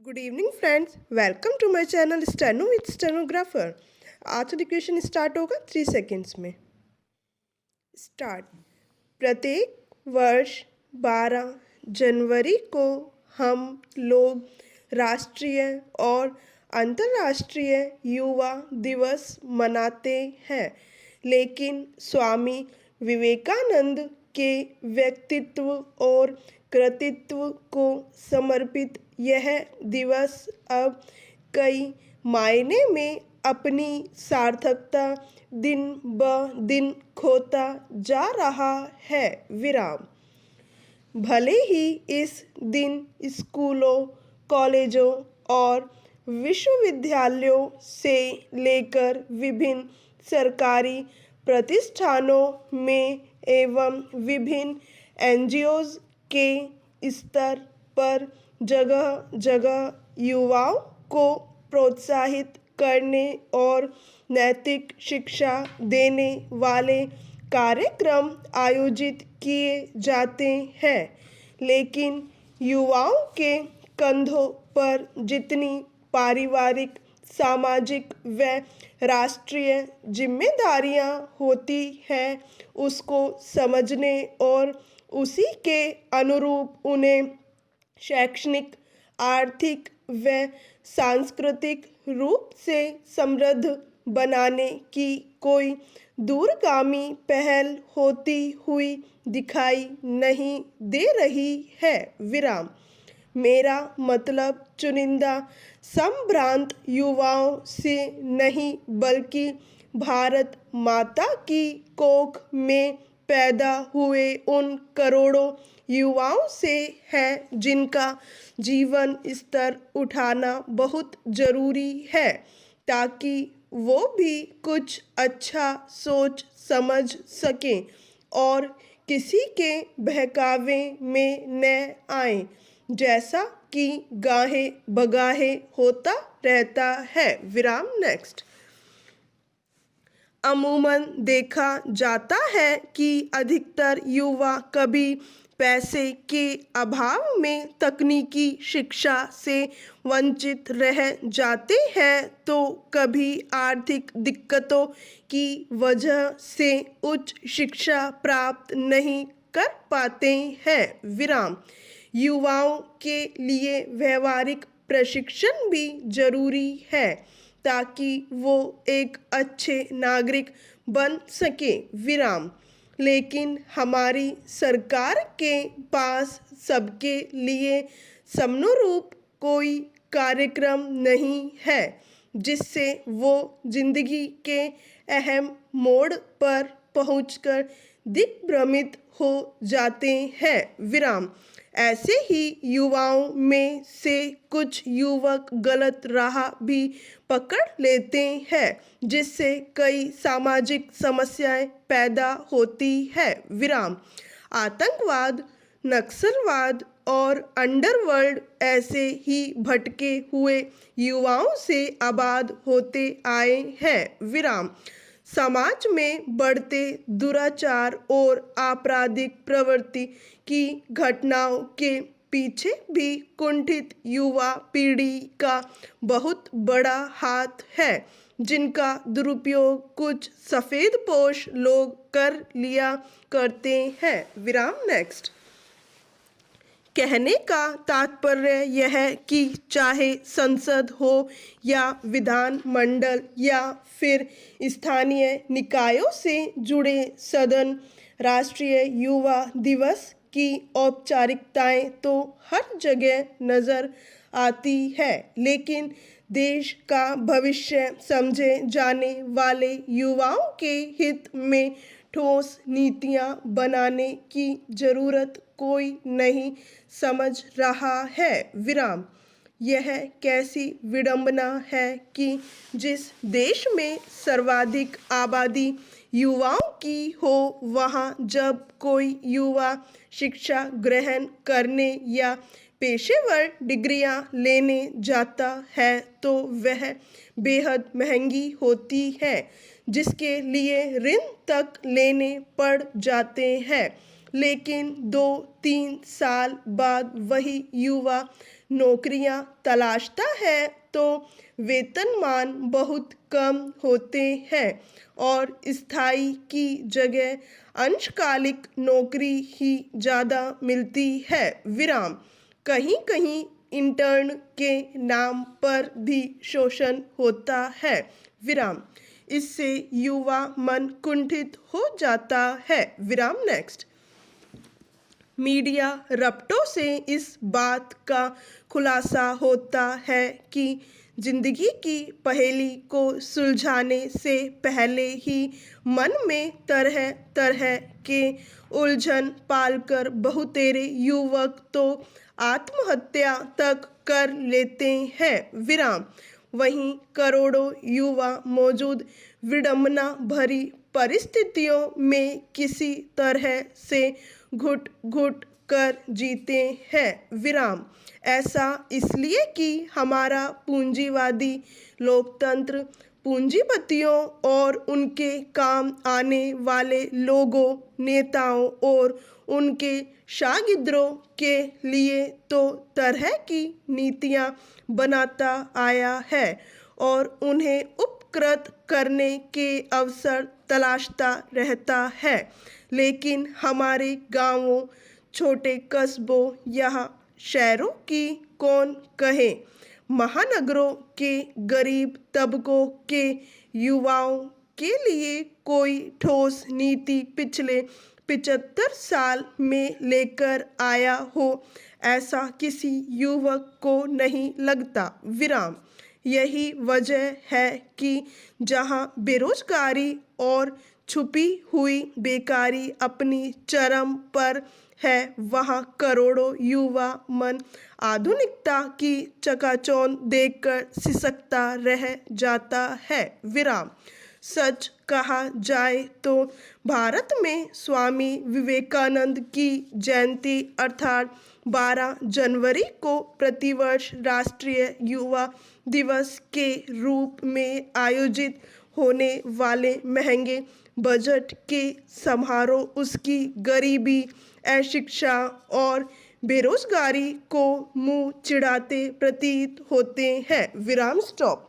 Good evening friends, welcome to my channel steno with stenographer. आज dictation start होगा 3 seconds में। Start. प्रत्येक वर्ष 12 जनवरी को हम लोग राष्ट्रीय और अंतर्राष्ट्रीय युवा दिवस मनाते हैं, लेकिन स्वामी विवेकानंद के व्यक्तित्व और कृतित्व को समर्पित यह दिवस अब कई मायने में अपनी सार्थकता दिन ब दिन खोता जा रहा है। विराम। भले ही इस दिन स्कूलों, कॉलेजों और विश्वविद्यालयों से लेकर विभिन्न सरकारी प्रतिष्ठानों में एवं विभिन्न एनजीओज के स्तर पर जगह जगह युवाओं को प्रोत्साहित करने और नैतिक शिक्षा देने वाले कार्यक्रम आयोजित किए जाते हैं, लेकिन युवाओं के कंधों पर जितनी पारिवारिक, सामाजिक व राष्ट्रीय जिम्मेदारियां होती हैं, उसको समझने और उसी के अनुरूप उन्हें शैक्षणिक, आर्थिक व सांस्कृतिक रूप से समृद्ध बनाने की कोई दूरगामी पहल होती हुई दिखाई नहीं दे रही है। विराम। मेरा मतलब चुनिंदा संभ्रांत युवाओं से नहीं, बल्कि भारत माता की कोख में पैदा हुए उन करोड़ों युवाओं से है जिनका जीवन स्तर उठाना बहुत ज़रूरी है, ताकि वो भी कुछ अच्छा सोच समझ सकें और किसी के बहकावे में न आए, जैसा कि गाहे बगाहे होता रहता है। विराम। नेक्स्ट। अमूमन देखा जाता है कि अधिकतर युवा कभी पैसे के अभाव में तकनीकी शिक्षा से वंचित रह जाते हैं, तो कभी आर्थिक दिक्कतों की वजह से उच्च शिक्षा प्राप्त नहीं कर पाते हैं। विराम। युवाओं के लिए व्यवहारिक प्रशिक्षण भी जरूरी है, ताकि वो एक अच्छे नागरिक बन सके। विराम। लेकिन हमारी सरकार के पास सबके लिए समनुरूप कोई कार्यक्रम नहीं है, जिससे वो जिंदगी के अहम मोड़ पर पहुंचकर दिग्भ्रमित हो जाते हैं। विराम। ऐसे ही युवाओं में से कुछ युवक गलत राह भी पकड़ लेते हैं, जिससे कई सामाजिक समस्याएं पैदा होती है। विराम। आतंकवाद, नक्सलवाद और अंडरवर्ल्ड ऐसे ही भटके हुए युवाओं से आबाद होते आए हैं। विराम। समाज में बढ़ते दुराचार और आपराधिक प्रवृत्ति की घटनाओं के पीछे भी कुंठित युवा पीढ़ी का बहुत बड़ा हाथ है, जिनका दुरुपयोग कुछ सफ़ेदपोश लोग कर लिया करते हैं। विराम। नेक्स्ट। कहने का तात्पर्य यह है कि चाहे संसद हो या विधान मंडल या फिर स्थानीय निकायों से जुड़े सदन, राष्ट्रीय युवा दिवस की औपचारिकताएं तो हर जगह नज़र आती है, लेकिन देश का भविष्य समझे जाने वाले युवाओं के हित में ठोस नीतियां बनाने की ज़रूरत कोई नहीं समझ रहा है। विराम। यह कैसी विडंबना है कि जिस देश में सर्वाधिक आबादी युवाओं की हो, वहाँ जब कोई युवा शिक्षा ग्रहण करने या पेशेवर डिग्रियां लेने जाता है, तो वह बेहद महंगी होती है, जिसके लिए ऋण तक लेने पड़ जाते हैं, लेकिन 2-3 साल बाद वही युवा नौकरियां तलाशता है तो वेतनमान बहुत कम होते हैं और स्थायी की जगह अंशकालिक नौकरी ही ज़्यादा मिलती है। विराम। कहीं कहीं इंटर्न के नाम पर भी शोषण होता है। विराम। इससे युवा मन कुंठित हो जाता है। विराम। नेक्स्ट। मीडिया रपटों से इस बात का खुलासा होता है कि जिंदगी की पहेली को सुलझाने से पहले ही मन में तरह तरह के उलझन पालकर बहुतेरे युवक तो आत्महत्या तक कर लेते हैं। विराम। वहीं करोड़ों युवा मौजूद विडंबना भरी परिस्थितियों में किसी तरह से घुट घुट कर जीते हैं। विराम। ऐसा इसलिए कि हमारा पूंजीवादी लोकतंत्र पूंजीपतियों और उनके काम आने वाले लोगों, नेताओं और उनके शागिर्दों के लिए तो तरह की नीतियां बनाता आया है और उन्हें उपकृत करने के अवसर तलाशता रहता है। लेकिन हमारे गांवों, छोटे कस्बों या शहरों की कौन कहे, महानगरों के गरीब तबकों के युवाओं के लिए कोई ठोस नीति पिछले 75 साल में लेकर आया हो, ऐसा किसी युवक को नहीं लगता। विराम। यही वजह है कि जहां बेरोजगारी और छुपी हुई बेकारी अपनी चरम पर है, वहाँ करोड़ों युवा मन आधुनिकता की चकाचौंध देखकर सिसकता रह जाता है। विराम। सच कहा जाए तो भारत में स्वामी विवेकानंद की जयंती अर्थात 12 जनवरी को प्रतिवर्ष राष्ट्रीय युवा दिवस के रूप में आयोजित होने वाले महंगे बजट के समारोह उसकी गरीबी, अशिक्षा और बेरोजगारी को मुंह चिढ़ाते प्रतीत होते हैं। विराम। स्टॉप।